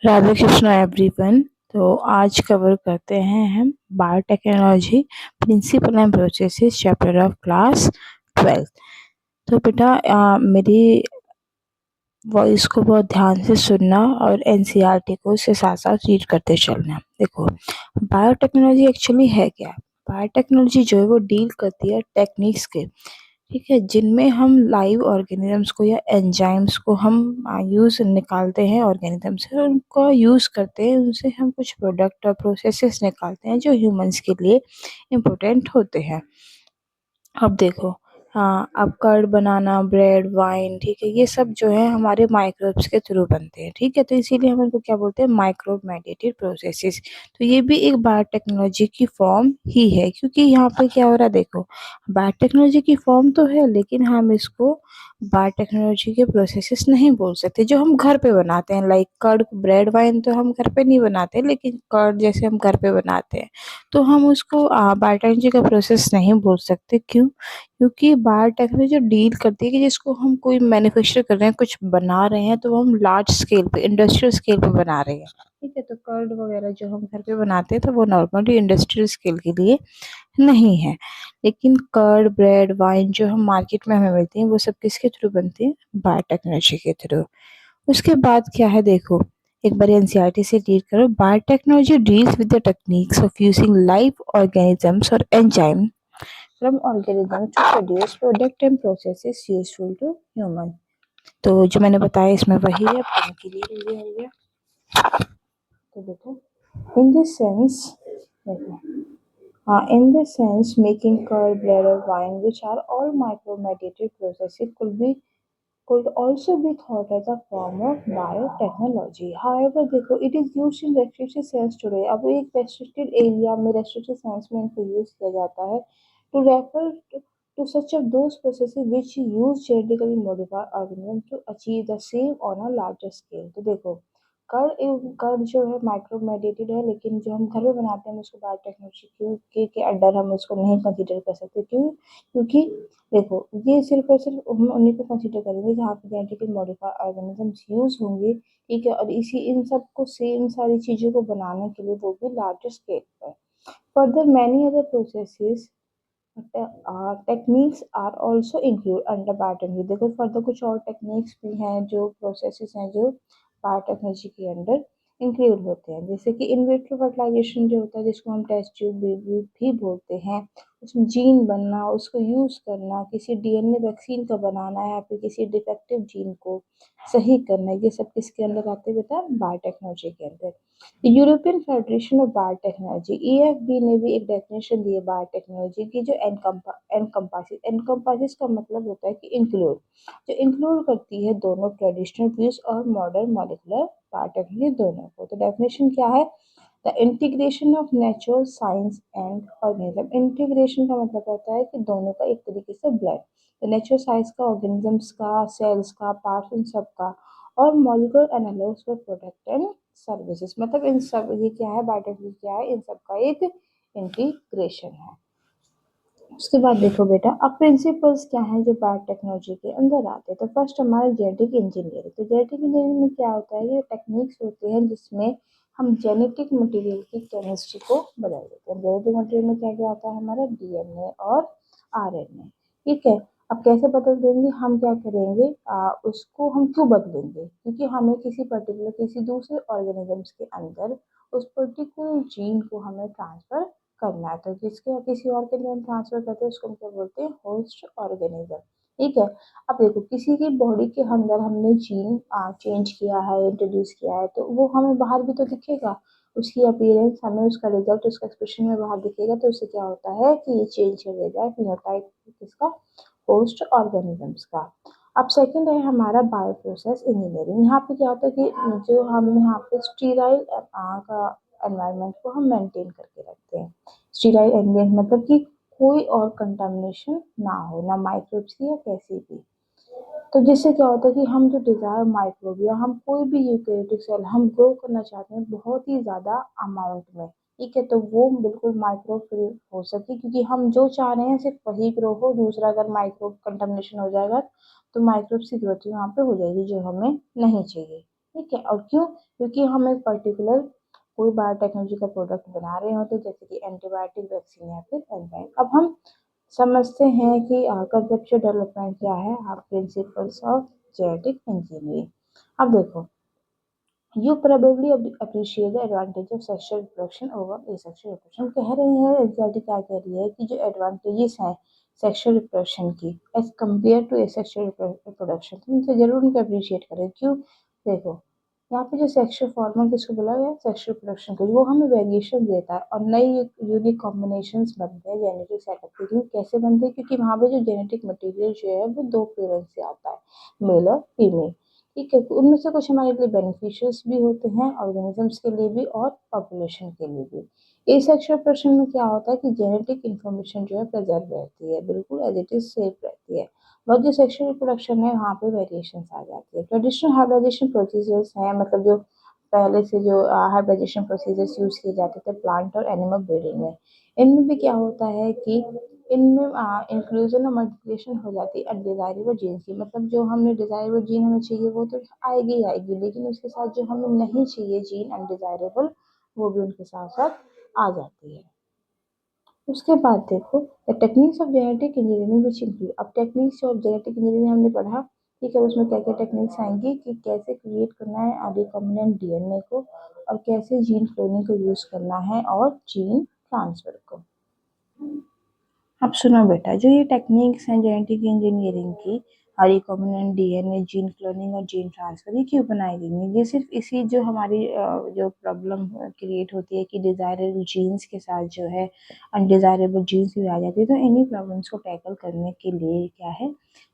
Radhe Krishna everyone. तो आज cover करते हैं हम biotechnology principle and processes chapter of class 12। तो बेटा मेरी वॉइस को बहुत ध्यान से सुनना और एनसीईआरटी को उसके साथ साथ रीड करते चलना। देखो, बायोटेक्नोलॉजी एक्चुअली है क्या। बायोटेक्नोलॉजी जो है वो डील करती है टेक्निक्स के, ठीक है, जिनमें हम लाइव ऑर्गेनिजम्स को या एंजाइम्स को हम यूज़ निकालते हैं ऑर्गेनिज्म से, और उनको यूज़ करते हैं, उनसे हम कुछ प्रोडक्ट और प्रोसेसेस निकालते हैं जो ह्यूमंस के लिए इम्पोर्टेंट होते हैं। अब देखो, हाँ, अब कर्ड बनाना, ब्रेड, वाइन, ठीक है, ये सब जो है हमारे माइक्रोब्स के थ्रू बनते हैं, ठीक है। तो इसीलिए हम इनको क्या बोलते हैं, माइक्रोब मेडिएटेड प्रोसेसेस। तो ये भी एक बायोटेक्नोलॉजी की फॉर्म ही है, क्योंकि यहाँ पे क्या हो रहा है, देखो, बायोटेक्नोलॉजी की फॉर्म तो है, लेकिन हम इसको बायोटेक्नोलॉजी के प्रोसेसेस नहीं बोल सकते जो हम घर पे बनाते हैं। लाइक कर्ड, ब्रेड, वाइन तो हम घर पे नहीं बनाते, लेकिन कर्ड जैसे हम घर पे बनाते हैं, तो हम उसको बायोटेक्नोलॉजी का प्रोसेस नहीं बोल सकते। क्यों? क्योंकि बायोटेक्नोलॉजी जो डील करती है कि जिसको हम कोई मैन्युफैक्चर कर रहे हैं, कुछ बना रहे हैं, तो वो हम लार्ज स्केल पे, इंडस्ट्रियल स्केल पे बना रहे हैं, ठीक है। तो कर्ड वगैरह जो हम घर पे बनाते हैं, तो वो नॉर्मली इंडस्ट्रियल स्केल के लिए नहीं है। लेकिन कर्ड, ब्रेड, वाइन जो हम मार्केट में हमें मिलती हैं, वो सब किसके थ्रू बनती है, बायोटेक्नोलॉजी के थ्रू। उसके बाद क्या है, देखो, एक बार एनसीईआरटी से रीड करो। Biotechnology deals with the techniques of using live organisms और enzyme from organisms to produce product and processes useful to human। तो जो मैंने बताया इसमें वही है, पढ़ने के लिए भी हो गया। तो देखो, इन दिस सेंस, देखो, in this sense, making curd, bread, or wine, which are all micro-mediated processes, could also be thought as a form of biotechnology. However, देखो, it is used in restricted sense today। अब एक restricted area में, restricted sense में इनको use किया जाता है to refer to such of those processes which use genetically modified organisms to achieve the same on a larger scale। तो देखो, कर्ड जो है माइक्रोमेडिएटेड है, लेकिन जो हम घर में बनाते हैं उसको बायोटेक्नोलॉजी के अंडर हम उसको नहीं कंसीडर कर सकते। क्यों? क्योंकि देखो, ये सिर्फ और सिर्फ हम उन्हीं को कंसीडर करेंगे जहाँ पे जेनेटिकली मॉडिफाइड ऑर्गेनिजम्स यूज होंगे, ठीक है। और इसी इन सब को सेम सारी चीज़ों को बनाने के लिए, वो भी लार्जर स्केल पर। Further many other processes techniques are also include under biotechnology. देखो, फर्दर कुछ और टेक्निक्स भी हैं, जो प्रोसेसेस हैं जो बायोटेक्नोलॉजी के अंडर इंक्लूड होते हैं, जैसे कि इन विट्रो फर्टिलाइजेशन जो होता है, जिसको हम टेस्ट ट्यूब भी बोलते हैं। उसमें जीन बनना, उसको यूज करना, किसी डीएनए वैक्सीन का बनाना है, या फिर किसी डिफेक्टिव जीन को सही करना, ये सब किसके अंदर आते हैं बेटा, बायोटेक्नोलॉजी के अंदर। European federation of biotechnology, EFB, ने भी एक डेफिनेशन दी है बायोटेक्नोलॉजी की, जो एनकम्पासिस का मतलब होता है कि इंक्लूड, जो इंक्लूड करती है दोनों ट्रेडिशनल व्यूज और मॉडर्न मॉलिक्यूलर बायोटेक्नोलॉजी दोनों को। तो डेफिनेशन क्या है, the integration of natural science and organism. Integration का मतलब होता है कि दोनों का एक तरीके से ब्लेंड, तो नेचुरल साइंस का, ऑर्गेनिजम्स का, सेल्स का, पार्ट्स इन सब का, और molecular analogues for product and services. मतलब इन सब, ये क्या है, बायोटेक्नोलॉजी क्या है, इन सब का एक इंटीग्रेशन है। उसके बाद देखो बेटा, अब प्रिंसिपल्स क्या हैं जो बायोटेक्नोलॉजी के अंदर आते हैं। तो फर्स्ट हमारा जेनेटिक इंजीनियरिंग। तो जेनेटिक इंजीनियरिंग में क्या होता है, ये टेक्निक्स होते हैं जिसमें हम जेनेटिक मटेरियल की केमिस्ट्री को बदल देते हैं। जेनेटिक मटेरियल में क्या क्या आता है, हमारा डीएनए और आरएनए, ठीक है। अब कैसे बदल देंगे, हम क्या करेंगे, उसको हम क्यों बदलेंगे, क्योंकि हमें किसी पर्टिकुलर, किसी दूसरे ऑर्गेनिजम्स के अंदर उस पर्टिकुलर जीन को हमें ट्रांसफर करना है। तो जिसके किसी और के लिए हम ट्रांसफर करते हैं उसको हम क्या बोलते हैं, होस्ट ऑर्गेनिज्म, ठीक है। अब देखो, किसी की बॉडी के अंदर हमने जीन चेंज किया है, इंट्रोड्यूस किया है, तो वो हमें बाहर भी तो दिखेगा, उसकी अपीयरेंस हमें, उसका रिजल्ट, उसका एक्सप्रेशन में बाहर दिखेगा। तो उससे क्या होता है कि ये चेंज हो जाएगा फिनोटाइप किसका, होस्ट ऑर्गेनिजम्स का। अब सेकंड है हमारा बायो प्रोसेस इंजीनियरिंग। यहाँ पे क्या होता है कि जो हम यहाँ पे स्टीराइल का एनवायरनमेंट को हम मेंटेन करके रखते हैं। स्टीराइल एनवायरनमेंट मतलब कि कोई और कंटामिनेशन ना हो, ना माइक्रोब्स की या कैसी भी। तो जिससे क्या होता है कि हम जो डिजायर माइक्रोब या हम कोई भी यूकेरियोटिक सेल हम ग्रो करना चाहते हैं बहुत ही ज्यादा अमाउंट में, ठीक है, तो वो बिल्कुल माइक्रो फ्री हो सके, क्योंकि हम जो चाह रहे हैं सिर्फ वही ग्रो हो। दूसरा अगर माइक्रोब कंटामिनेशन हो जाएगा तो माइक्रोब्स की ग्रोथ वहाँ पे हो जाएगी जो हमें नहीं चाहिए, ठीक है। और क्यों? क्योंकि हम एक पर्टिकुलर कोई बायोटेक्नोलॉजी का प्रोडक्ट बना रहे होते, जैसे कि एंटीबायोटिक, वैक्सीन या फिर एंजाइम। अब हम समझते हैं कि कंसेप्चुअल डेवलपमेंट क्या है, आप प्रिंसिपल्स ऑफ जेनेटिक इंजीनियरिंग। अब देखो, you probably appreciate the advantage of sexual reproduction over asexual reproduction. कह रही है एग्जैक्टली क्या कह रही है कि जो एडवांटेजेस हैं सेक्सुअल रिप्रोडक्शन की as compare to asexual reproduction, तुम इनसे जरूर उनको अप्रिशिएट करें। क्यों? देखो, यहाँ पे जो सेक्सुअल हार्मोन किसको बोला गया है, सेक्सुअल रिप्रोडक्शन को, वो हमें वेरिएशन देता है और नई यूनिक कॉम्बिनेशंस बनते हैं जेनेटिक सेटअप के लिए। कैसे बनते हैं? क्योंकि वहाँ पे जो जेनेटिक मटेरियल जो है वो दो पेरेंट्स से आता है, मेल और फीमेल। ठीक है, तो उनमें से कुछ हमारे लिए बेनिफिशियल्स भी होते हैं, ऑर्गेनिजम्स के लिए भी और पॉपुलेशन के लिए भी। एसेक्सुअल रिप्रोडक्शन में क्या होता है कि जेनेटिक इन्फॉर्मेशन जो है प्रिजर्व रहती है, बिल्कुल एज इट इज सेफ रहती है। और जो सेक्सुअल रिप्रोडक्शन है वहाँ पे वेरिएशंस आ जाती है। ट्रेडिशनल हाइब्रिडाइजेशन प्रोसीजर्स हैं, मतलब जो पहले से जो हाइब्रिडाइजेशन प्रोसीजर्स यूज किए जाते थे प्लांट और एनिमल ब्रीडिंग में, इनमें भी क्या होता है कि इनमें इंक्लूजन और मल्टीप्लिकेशन हो जाती है अनडिजायरेबल जीन की। मतलब जो हमें डिजायरेबल जीन हमें चाहिए वो तो आएगी ही आएगी, लेकिन उसके साथ जो हमें नहीं चाहिए जीन अनडिजायरेबल, वो भी उनके साथ साथ आ जाती है। उसके बाद देखो the techniques of genetic engineering which include. अब टेक्निक्स ऑफ जेनेटिक इंजीनियरिंग हमने पढ़ा, ठीक है। उसमें क्या क्या टेक्निक्स आएंगी कि कैसे क्रिएट करना है रिकॉम्बिनेंट डीएनए को, और कैसे जीन क्लोनिंग को यूज करना है, और जीन ट्रांसफर को। अब सुनो बेटा, जो ये टेक्निक्स हैं जेनेटिक इंजीनियरिंग की, रिकॉम्बिनेंट डीएनए, जीन क्लोनिंग और जीन ट्रांसफर, ये क्यों बनाई गई हैं? ये सिर्फ इसी जो हमारी जो प्रॉब्लम क्रिएट होती है कि डिजायरेबल जीन्स के साथ जो है अनडिजायरेबल जीन्स भी आ जाती है, तो इन्हीं प्रॉब्लम्स को टैकल करने के लिए क्या है,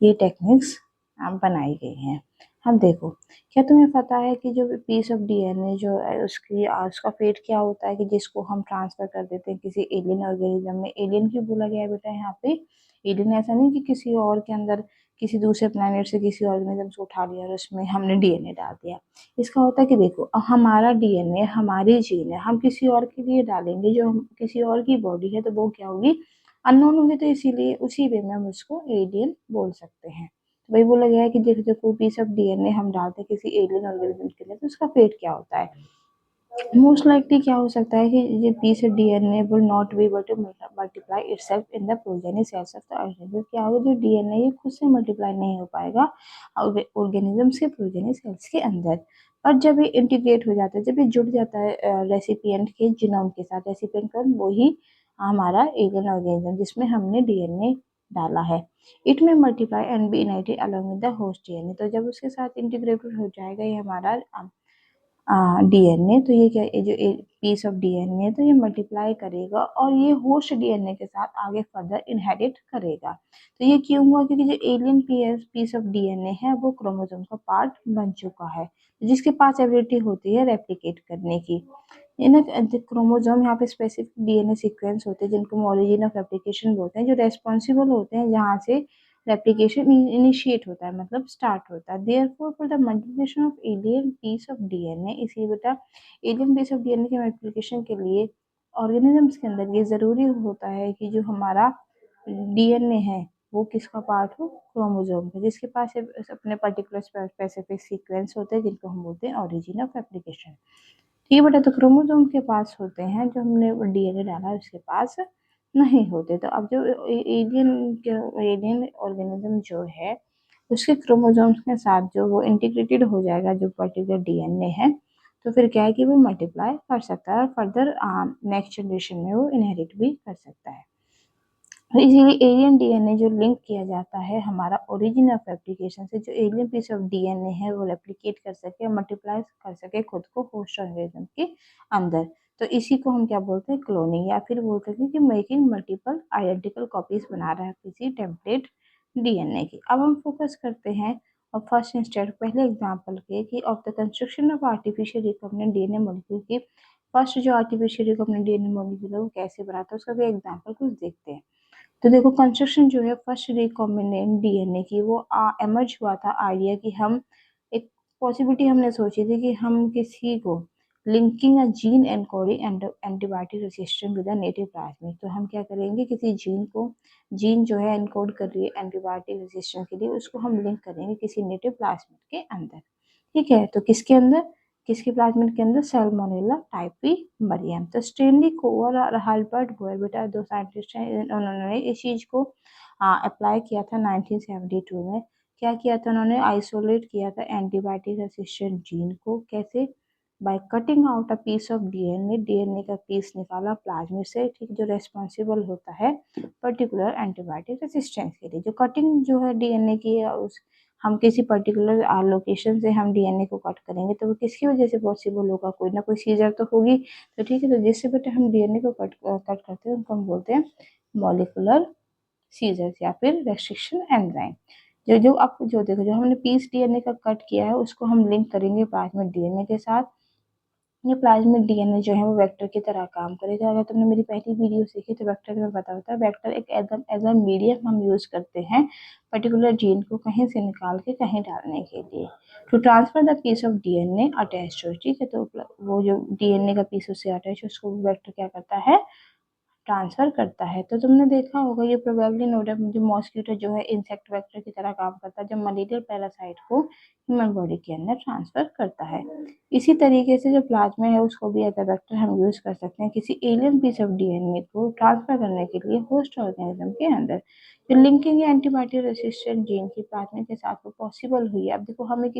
ये टेक्निक्स बनाई गई हैं। अब देखो, क्या तुम्हें पता है कि जो पीस ऑफ डीएनए जो है उसकी उसका फेट क्या होता है कि जिसको हम ट्रांसफर कर देते हैं किसी एलियन ऑर्गेनिज्म में। एलियन क्यों बोला गया है बेटा यहाँ पे? एलियन ऐसा नहीं कि किसी और के अंदर, किसी दूसरे प्लेनेट से किसी ऑर्गेनिज्म को उठा लिया और उसमें हमने डीएनए डाल दिया। इसका होता है कि देखो, हमारा डीएनए हमारी जीन है, हम किसी और के लिए डालेंगे, जो किसी और की बॉडी है तो वो क्या होगी, अननोन होगी, तो इसीलिए उसी वे में हम उसको एलियन बोल सकते हैं। तो वही बोला गया है कि देखो, कोई पीस ऑफ डीएनए हम डालते हैं किसी एलियन ऑर्गेनिज्म के लिए, तो उसका फेट क्या होता है। मोस्ट लाइकली क्या हो सकता है कि ये piece of DNA will not be able to multiply itself in the progeny cells of the organism. क्या होगा, जो डीएनए ये खुद से मल्टीप्लाई नहीं हो पाएगा ऑर्गेनिजम्स के प्रोजेनी सेल्स के अंदर। और जब ये इंटीग्रेट हो जाता है, जब ये जुड़ जाता है रेसिपिएंट के जीनोम के साथ, रेसिपिएंट कौन, वही हमारा एलियन ऑर्गेनिज्म जिसमें हमने डीएनए डाला है, इट में multiply and be united along with the host DNA. तो जब उसके साथ इंटीग्रेटेड हो जाएगा ये हमारा डीएनए, तो ये क्या, ये जो पीस ऑफ डीएनए तो ये मल्टीप्लाई करेगा और ये होस्ट डीएनए के साथ आगे फर्दर इनहेरिट करेगा। तो ये क्यों हुआ? क्योंकि जो एलियन पीस ऑफ डीएनए है वो क्रोमोसोम का पार्ट बन चुका है, जिसके पास एबिलिटी होती है रेप्लिकेट करने की। इन क्रोमोसोम यहाँ पे स्पेसिफिक डीएनए सीक्वेंस होते हैं जिनको ओरिजिन ऑफ रेप्लिकेशन बोलते हैं, जो रेस्पॉन्सिबल होते हैं जहाँ से रेप्लिकेशन इनिशिएट होता है, मतलब स्टार्ट होता है। Therefore for the multiplication of alien piece of DNA, इसी बेटा एलियन पीस ऑफ डीएनए के मल्टीप्लिकेशन के लिए ऑर्गेनिजम्स के अंदर ये जरूरी होता है कि जो हमारा डीएनए है वो किसका पार्ट हो, क्रोमोसोम का, जिसके पास अपने पर्टिकुलर स्पेसिफिक सीक्वेंस होते हैं जिनको हम बोलते हैं ओरिजिन ऑफ रेप्लिकेशन। ये बेटा तो क्रोमोसोम के पास होते हैं, जो हमने डीएनए डाला है उसके पास नहीं होते। तो अब जो एलियन एलियन ऑर्गेनिज्म जो है उसके क्रोमोसोम्स के साथ जो वो इंटीग्रेटेड हो जाएगा जो पर्टिकुलर डीएनए है, तो फिर क्या है कि वो मल्टीप्लाई कर सकता है और फर्दर नेक्स्ट जनरेशन में वो इनहेरिट भी कर सकता है। तो इसीलिए एलियन डीएनए जो लिंक किया जाता है हमारा ओरिजिन ऑफ रेप्लिकेशन से, जो एलियन पीस ऑफ डीएनए है वो रेप्लिकेट कर सके, मल्टीप्लाई कर सके खुद को होस्ट ऑर्गेनिज्म के अंदर, तो इसी को हम क्या बोलते हैं, क्लोनिंग, या फिर बोल सकते हैं कि मेकिंग मल्टीपल आइडेंटिकल कॉपीज बना रहा है किसी टेम्पलेट डीएनए की। अब हम फोकस करते हैं और फर्स्ट इंस्टेड पहले एग्जाम्पल के कि of the construction of artificial recombinant DNA molecule की। फर्स्ट जो आर्टिफिशियल रिकॉम्बिनेंट डीएनए मॉलिक्यूल है वो कैसे बनाता है उसका भी एग्जाम्पल कुछ देखते हैं। तो देखो, कंस्ट्रक्शन जो है फर्स्ट रिकॉम्बिनेंट डीएनए की वो एमर्ज हुआ था आइडिया कि हम एक पॉसिबिलिटी हमने सोची थी कि हम किसी को linking a gene encoding antibiotic resistant with a native plasmid. तो हम क्या करेंगे, किसी जीन को, जीन जो है एनकोड कर रही है एंटीबायोटिक रेजिस्टेंस के लिए, उसको हम लिंक करेंगे किसी नेटिव प्लाज्मिड के अंदर। ठीक है, तो किसके अंदर, किसके प्लाज्मिड के अंदर, सैल्मोनेला टाइफी मरियम। तो स्टेनली कोवर और हर्बर्ट बोयर बेटा दो साइंटिस्ट हैं, उन्होंने इस चीज को अप्लाई किया था 1972 में। क्या किया था उन्होंने, आइसोलेट किया था एंटीबायोटिक रेसिस्टेंट जीन को। कैसे, by cutting out a piece of DNA, DNA का पीस निकाला प्लाज्मिड से, ठीक, जो रेस्पॉन्सिबल होता है पर्टिकुलर एंटीबायोटिक रेसिस्टेंस के लिए। जो कटिंग जो है डीएनए की, उस हम किसी पर्टिकुलर लोकेशन से हम डीएनए को कट करेंगे तो वो किसकी वजह से पॉसिबल होगा, कोई ना कोई सीजर तो होगी। तो ठीक है, तो जिससे बेटे हम डीएनए को कट करते हैं उनको हम बोलते हैं मॉलिकुलर सीजर्स या फिर रेस्ट्रिक्शन एंजाइम। जो जो आप जो देखो, जो हमने पीस डीएनए का कट किया है उसको हम लिंक करेंगे प्लाज्मिड डीएनए के साथ। ये प्लाज्मिड डीएनए जो है वो वेक्टर की तरह काम करेगा। अगर तुमने मेरी पहली वीडियो देखी तो वेक्टर में पता होता है, वेक्टर एक एज अ मीडियम हम यूज करते हैं पर्टिकुलर जीन को कहीं से निकाल के कहीं डालने के लिए, to transfer the piece of DNA attach to. ठीक है, तो वो जो डीएनए का पीस उससे अटैच है उसको वेक्टर क्या करता है, ट्रांसफर करता है। तो तुमने देखा होगा ये प्रोबेबली नोडम जो मॉस्किटो जो है इंसेक्ट वेक्टर की तरह काम करता है, जो मलेरियल पैरासाइट को ह्यूमन बॉडी के अंदर ट्रांसफर करता है। इसी तरीके से जो प्लाज्मा है उसको भी एज अ वेक्टर हम यूज कर सकते हैं किसी एलियन पीस ऑफ डीएनए को ट्रांसफर करने के लिए होस्ट ऑर्गेनिज्म के अंदर। जो लिंकिंग एंटीबायोटिक रेसिस्टेंट जीन की प्लाज्मा के साथ वो पॉसिबल हुई है। अब देखो, हमें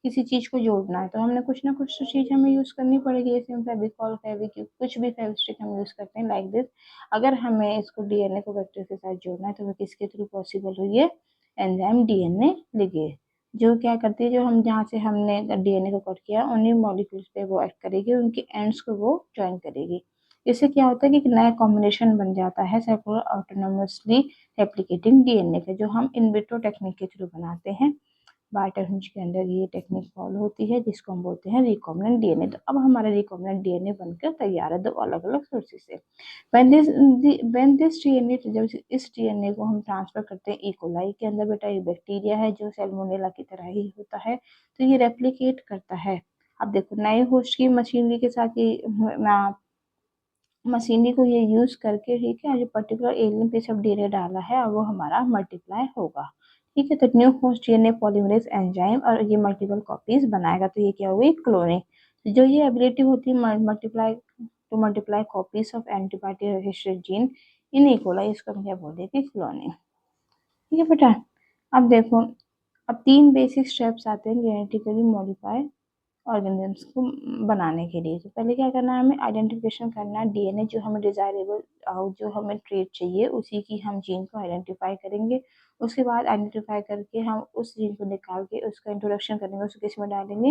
किसी चीज को जोड़ना है तो हमने कुछ ना कुछ तो चीज हमें यूज करनी पड़ेगी, जैसे हम फेविकॉल, फेविक्विक, कुछ भी फेविस्टिक हम यूज करते हैं लाइक दिस। अगर हमें इसको डीएनए को वेक्टर के साथ जोड़ना है तो वो किसके थ्रू पॉसिबल हुई है, एंजाइम डीएनए लिगेज, जो क्या करती है, जो हम जहाँ से हमने डीएनए को कट किया उन्हीं मॉलिक्यूल्स पे वो एक्ट करेगी, उनके एंड्स को वो ज्वाइन करेगी। इससे क्या होता है कि एक नया कॉम्बिनेशन बन जाता है सेलुलर ऑटोनोमसली रेप्लिकेटिंग डीएनए का, जो हम इन विट्रो टेक्निक के थ्रू बनाते हैं। बायोटेक्नोलॉजी के अंदर ये टेक्निक फॉलो होती है जिसको हम बोलते हैं रिकॉम्बिनेंट डीएनए। तो अब हमारा रिकॉम्बिनेंट डीएनए बनकर तैयार है दो अलग अलग सोर्सेज से। व्हेन दिस डीएनए, जब इस डीएनए को हम ट्रांसफर करते हैं इकोलाई के अंदर, बेटा ये बैक्टीरिया है जो सैल्मोनेला की तरह ही होता है, तो ये रेप्लिकेट करता है। अब देखो, नए होस्ट की मशीनरी के साथ ये मशीनरी को ये यूज करके, ठीक है, जो particular alien piece of DNA डाला है वो हमारा मल्टीप्लाई होगा। ठीक है, तो new host DNA polymerase enzyme और ये मल्टीपल कॉपीज बनाएगा, तो ये क्या हुई, क्लोनिंग। तो जो ये एबिलिटी होती है multiply copies of antibody resistant gene in E coli, इसको हम क्या बोलेंगे, क्लोनिंग। ठीक है बेटा, अब देखो, अब तीन बेसिक स्टेप्स आते हैं जेनेटिकली मॉडिफाई ऑर्गेनिजम्स को बनाने के लिए। तो पहले क्या करना है, हमें आइडेंटिफिकेशन करना है डीएनए, जो हमें डिजायरेबल जो हमें ट्रेट चाहिए उसी की हम जीन को आइडेंटिफाई करेंगे। उसके बाद आइडेंटिफाई करके हम उस जीन को निकाल के उसका इंट्रोडक्शन करेंगे, उसको किस में डालेंगे,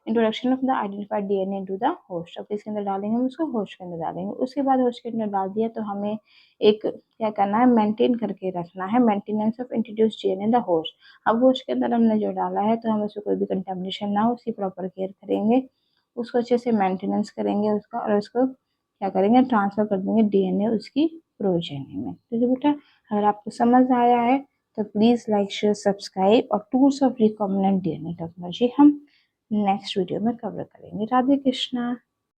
introduction of the identified DNA into the host. अब किसके अंदर डालेंगे, हम उसको होस्ट के अंदर डालेंगे। उसके बाद होस्ट के अंदर डाल दिया तो हमें एक क्या करना है, मेंटेन करके रखना है, maintenance of introduce DNA the host. अब होस्ट के अंदर हमने जो डाला है तो हम उसको कोई भी कंटेमिनेशन ना हो उसकी प्रॉपर केयर करेंगे, उसको अच्छे से मेंटेनेंस करेंगे उसका, और उसको क्या करेंगे, ट्रांसफर कर देंगे डीएनए उसकी प्रोजेनी में। तो बेटा, अगर आपको समझ आया है तो प्लीज़ लाइक, शेयर, सब्सक्राइब, और tools of recombinant DNA technology हम नेक्स्ट वीडियो में कवर करेंगे। राधे कृष्णा।